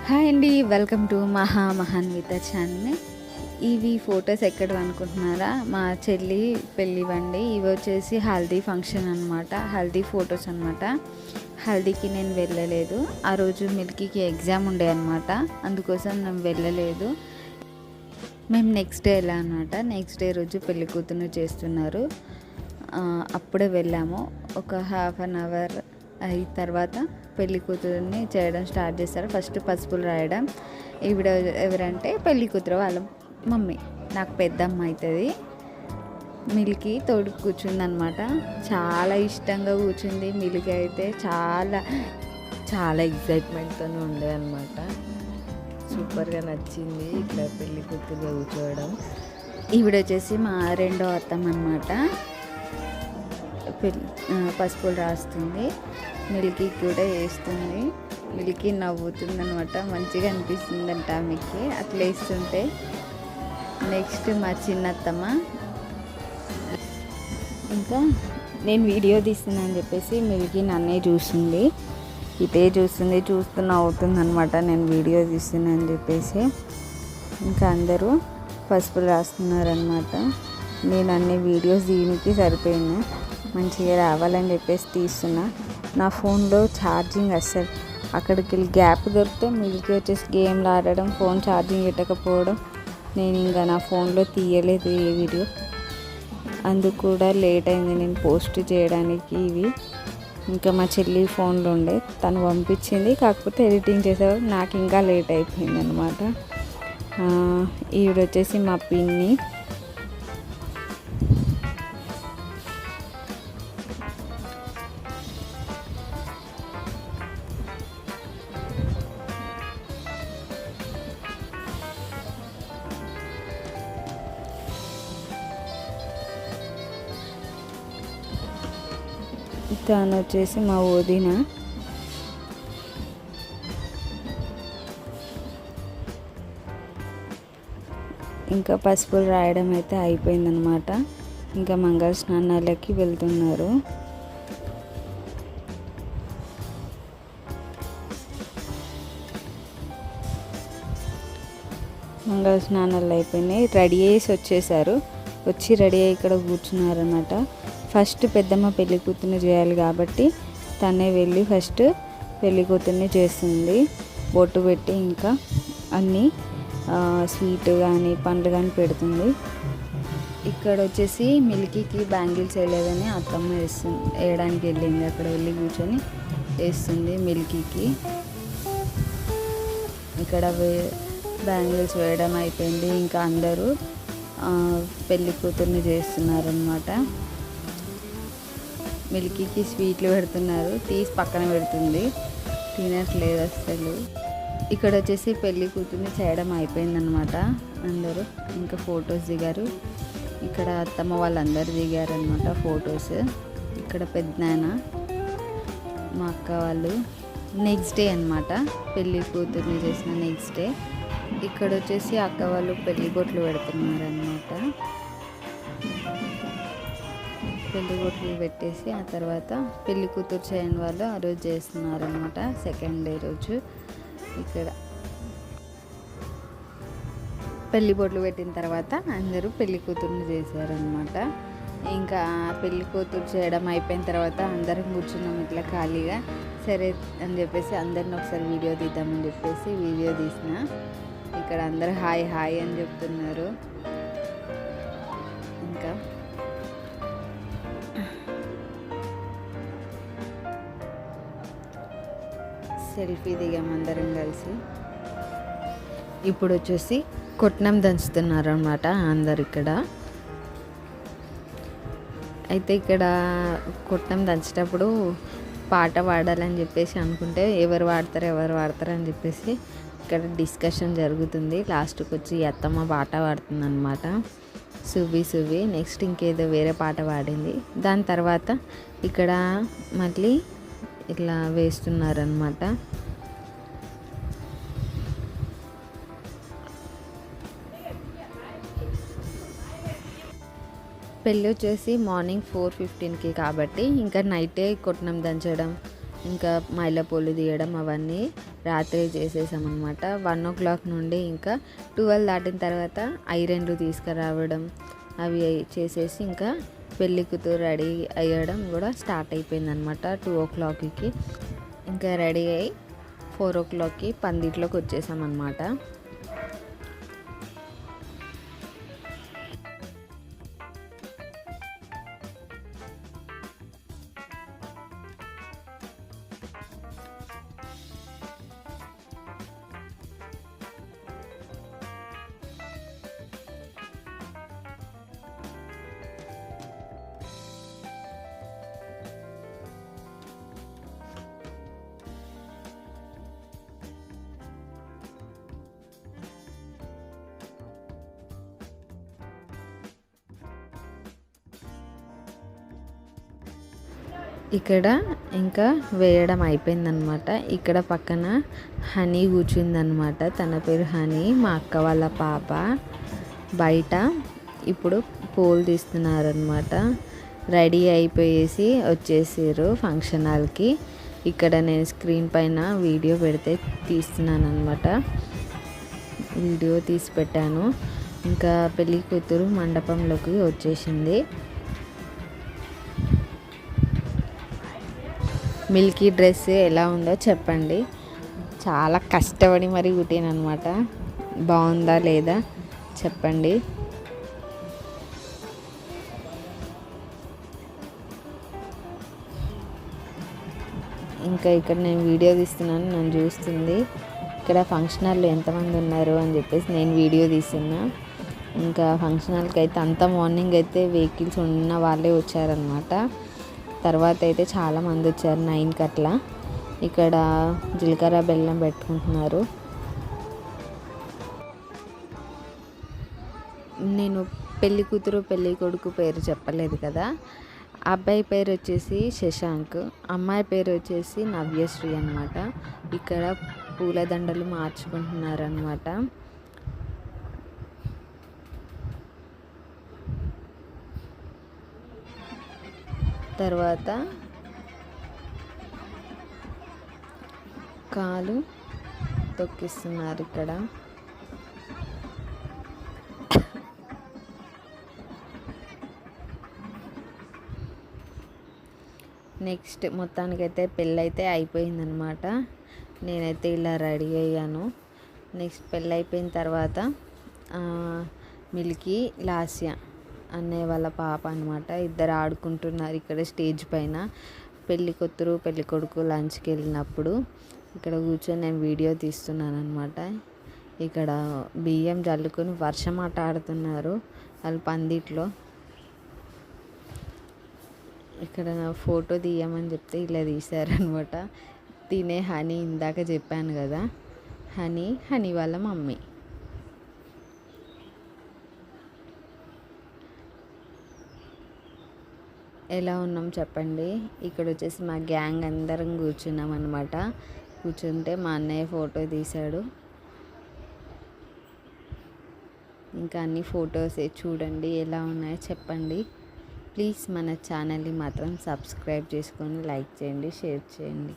Hi అండి, welcome to Mahanvitha channel. ఇవి photos ఎక్కడ అనుకుంటున్నారా? మా చెల్లి పెళ్ళివండి. ఇవి వచ్చేసి హల్దీ ఫంక్షన్ అనమాట, హల్దీ ఫొటోస్ అనమాట. హల్దీకి నేను వెళ్ళలేదు, ఆ రోజు మిల్కీకి ఎగ్జామ్ ఉండే అనమాట, అందుకోసం నేను వెళ్ళలేదు. మేము నెక్స్ట్ డే వెళ్ళాం అనమాట. నెక్స్ట్ డే రోజు పెళ్లి కూతురు చేస్తున్నారు, అప్పుడే వెళ్ళాము. ఒక హాఫ్ అన్ అవర్ అయిన తర్వాత పెళ్లి కూతురుని చేయడం స్టార్ట్ చేస్తారు. ఫస్ట్ పసుపులు రాయడం. ఈవిడ ఎవరంటే పెళ్లి కూతురు వాళ్ళ మమ్మీ, నాకు పెద్దమ్మ అవుతుంది. మిల్కీ తోడు కూర్చుందనమాట. చాలా ఇష్టంగా కూర్చుంది. మిల్కీ అయితే చాలా చాలా ఎగ్జైట్మెంట్తో ఉండే అనమాట. సూపర్గా నచ్చింది ఇక్కడ పెళ్లి కూతురుగా కూర్చోవడం. ఈవిడ వచ్చేసి మా రెండో అత్తమ్మ అనమాట. పసుపులు రాస్తుంది, మిల్కీ కూడా వేస్తుంది. మిల్కీ నవ్వుతుంది అనమాట, మంచిగా అనిపిస్తుందంట ఆమెకి అట్లా వేస్తుంటే. నెక్స్ట్ మా చిన్నత్తమ్మ, ఇంకా నేను వీడియో తీస్తున్నాను చెప్పేసి మిల్కీ నన్నే చూస్తుంది, ఇదే చూస్తూ నవ్వుతుంది అనమాట, నేను వీడియో తీస్తున్నాను చెప్పేసి. ఇంకా అందరూ పసుపులు రాస్తున్నారనమాట. నేను అన్ని వీడియోస్ దీనికి సరిపోయినా మంచిగా రావాలని చెప్పేసి తీస్తున్నా. నా ఫోన్లో ఛార్జింగ్ అస్సలు, అక్కడికి వెళ్ళి గ్యాప్ దొరికితే మిల్కీ వచ్చేసి గేమ్లు ఆడడం, ఫోన్ ఛార్జింగ్ పెట్టకపోవడం. నేను ఇంకా నా ఫోన్లో తీయలేదు ఏ వీడియో, అందుకు కూడా లేట్ అయింది నేను పోస్ట్ చేయడానికి. ఇవి ఇంకా మా చెల్లి ఫోన్లో ఉండే, తను పంపించింది, కాకపోతే ఎడిటింగ్ చేసేవారు, నాకు ఇంకా లేట్ అయిపోయింది అనమాట. ఈవిడ వచ్చేసి మా పిన్ని. తను వచ్చేసి మా వదిన. ఇంకా పసుపులు రాయడం అయితే అయిపోయిందనమాట. ఇంకా మంగళ స్నానాలకి వెళ్తున్నారు. మంగళ స్నానాలు అయిపోయినాయి, రెడీ చేసి వచ్చేసారు. వచ్చి రెడీ అయ్యి ఇక్కడ కూర్చున్నారన్నమాట. ఫస్ట్ పెద్దమ్మ పెళ్లి కూతుర్ని చేయాలి కాబట్టి తనే వెళ్ళి ఫస్ట్ పెళ్లి కూతుర్ని చేస్తుంది. బొట్టు పెట్టి ఇంకా అన్నీ స్వీట్ కానీ పండ్లు కానీ పెడుతుంది. ఇక్కడ వచ్చేసి మిల్కీకి బ్యాంగిల్స్ వేయలేదని అత్తమ్మ వేయడానికి వెళ్ళింది. అక్కడ వెళ్ళి కూర్చొని వేస్తుంది మిల్కీకి. ఇక్కడ బ్యాంగిల్స్ వేయడం అయిపోయింది. ఇంకా అందరూ పెళ్లి కూతుర్ని చేస్తున్నారనమాట. మిల్కీకి స్వీట్లు పెడుతున్నారు, తీసి పక్కన పెడుతుంది, తినట్లేదు అసలు. ఇక్కడ వచ్చేసి పెళ్లి కూతుర్ని చేయడం అయిపోయిందనమాట. అందరూ ఇంకా ఫొటోస్ దిగారు. ఇక్కడ అత్తమ్మ వాళ్ళందరూ దిగారనమాట ఫొటోస్. ఇక్కడ పెద్దనాన్న, మా అక్క వాళ్ళు. నెక్స్ట్ డే అనమాట, పెళ్లి కూతుర్ని చేసిన నెక్స్ట్ డే. ఇక్కడ వచ్చేసి అక్క వాళ్ళు పెళ్లి బొట్లు పెడుతున్నారు అనమాట. పెళ్లి బొట్లు పెట్టేసి ఆ తర్వాత పెళ్లి కూతురు చేయని వాళ్ళు ఆ రోజు చేస్తున్నారు అనమాట, సెకండ్ డే రోజు. ఇక్కడ పెళ్లి బొట్లు పెట్టిన తర్వాత అందరూ పెళ్లి కూతురుని చేశారనమాట. ఇంకా పెళ్లి కూతురు చేయడం అయిపోయిన తర్వాత అందరం కూర్చున్నాం ఇట్లా ఖాళీగా. సరే అని చెప్పేసి అందరిని ఒకసారి వీడియో తీద్దామని చెప్పేసి వీడియో తీసిన. ఇక్కడ అందరూ హాయ్ హాయ్ అని చెప్తున్నారు. ఇంకా సెల్ఫీ దిగాం అందరం కలిసి. ఇప్పుడు వచ్చేసి కొట్నం దంచుతున్నారు అన్నమాట అందరు ఇక్కడ. అయితే ఇక్కడ కొట్నం దంచేటప్పుడు పాట పాడాలని చెప్పేసి అనుకుంటే ఎవరు వాడతారు అని చెప్పేసి ఇక్కడ డిస్కషన్ జరుగుతుంది. లాస్ట్కి వచ్చి అత్తమ్మ పాట పాడుతుంది అనమాట, సువ్వి. నెక్స్ట్ ఇంకేదో వేరే పాట పాడింది. దాని తర్వాత ఇక్కడ మళ్ళీ ఇట్లా వేస్తున్నారనమాట. పెళ్ళి వచ్చేసి మార్నింగ్ 4:15కి కాబట్టి ఇంకా నైటే కొట్నం దంచడం, ఇంకా మైలపూలు తీయడం అవన్నీ రాత్రి చేసేసామన్నమాట. 1 o'clock నుండి ఇంకా 12 దాటిన తర్వాత ఐరన్లు తీసుకురావడం అవి చేసేసి ఇంకా పెళ్లి కూతురు రెడీ అయ్యడం కూడా స్టార్ట్ అయిపోయిందనమాట. 2 o'clockకి ఇంకా రెడీ అయ్యి 4 o'clockకి పందిట్లోకి వచ్చేసామన్నమాట. ఇక్కడ ఇంకా వేయడం అయిపోయిందనమాట. ఇక్కడ పక్కన హనీ కూర్చుందనమాట. తన పేరు హనీ, మా అక్క వాళ్ళ పాప. బయట ఇప్పుడు పూలు తీస్తున్నారనమాట. రెడీ అయిపోయేసి వచ్చేసారు ఫంక్షన్ హాల్కి. ఇక్కడ నేను స్క్రీన్ పైన వీడియో పెడితే తీస్తున్నాను అనమాట. వీడియో తీసి పెట్టాను. ఇంకా పెళ్లి కూతురు మండపంలోకి వచ్చేసింది. మిల్కీ డ్రెస్ ఎలా ఉందో చెప్పండి. చాలా కష్టపడి మరీ కుట్టాను అనమాట. బాగుందా లేదా చెప్పండి. ఇంకా ఇక్కడ నేను వీడియో తీస్తున్నాను, నన్ను చూస్తుంది. ఇక్కడ ఫంక్షన్ హాల్లో ఎంతమంది ఉన్నారు అని చెప్పేసి నేను వీడియో తీస్తున్నా. ఇంకా ఫంక్షన్ హాల్కి అయితే అంత మార్నింగ్ అయితే వెహికల్స్ ఉన్న వాళ్ళే వచ్చారనమాట. తర్వాత అయితే చాలామంది వచ్చారు 9కి అట్లా. ఇక్కడ జీలకర్ర బెల్లం పెట్టుకుంటున్నారు. నేను పెళ్లి కూతురు పెళ్లి కొడుకు పేరు చెప్పలేదు కదా. అబ్బాయి పేరు వచ్చేసి శశాంక్, అమ్మాయి పేరు వచ్చేసి నవ్యశ్రీ అనమాట. ఇక్కడ పూలదండలు మార్చుకుంటున్నారు అనమాట. తర్వాత కాలు తొక్కిస్తున్నారు ఇక్కడ. నెక్స్ట్ మొత్తానికైతే పెళ్ళైతే అయిపోయిందనమాట. నేనైతే ఇలా రెడీ అయ్యాను. నెక్స్ట్ పెళ్ళి అయిపోయిన తర్వాత మిల్కీ లాస్య అన్నయ్య వాళ్ళ పాప అనమాట. ఇద్దరు ఆడుకుంటున్నారు ఇక్కడ స్టేజ్ పైన. పెళ్లి కూతురు పెళ్లి కొడుకు లంచ్కి వెళ్ళినప్పుడు ఇక్కడ కూర్చొని నేను వీడియో తీస్తున్నాను అనమాట. ఇక్కడ బియ్యం జల్లుకొని వర్షం ఆట ఆడుతున్నారు వాళ్ళు పందిట్లో. ఇక్కడ ఫోటో తీయమని చెప్తే ఇలా తీశారనమాట. తినే హనీ, ఇందాక చెప్పాను కదా, హనీ వాళ్ళ మమ్మీ. ఎలా ఉన్నాం చెప్పండి. ఇక్కడ వచ్చేసి మా గ్యాంగ్ అందరం కూర్చున్నాం అనమాట. కూర్చుంటే మా అన్నయ్య ఫోటో తీశాడు. ఇంకా అన్ని ఫొటోసే చూడండి ఎలా ఉన్నాయో చెప్పండి. ప్లీజ్ మన ఛానల్ని మాత్రం సబ్స్క్రైబ్ చేసుకొని లైక్ చేయండి, షేర్ చేయండి.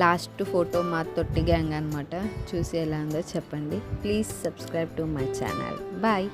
లాస్ట్ ఫోటో మా తొట్టి గ్యాంగ్ అనమాట. చూసి ఎలా ఉందో చెప్పండి. Please subscribe to my channel. Bye.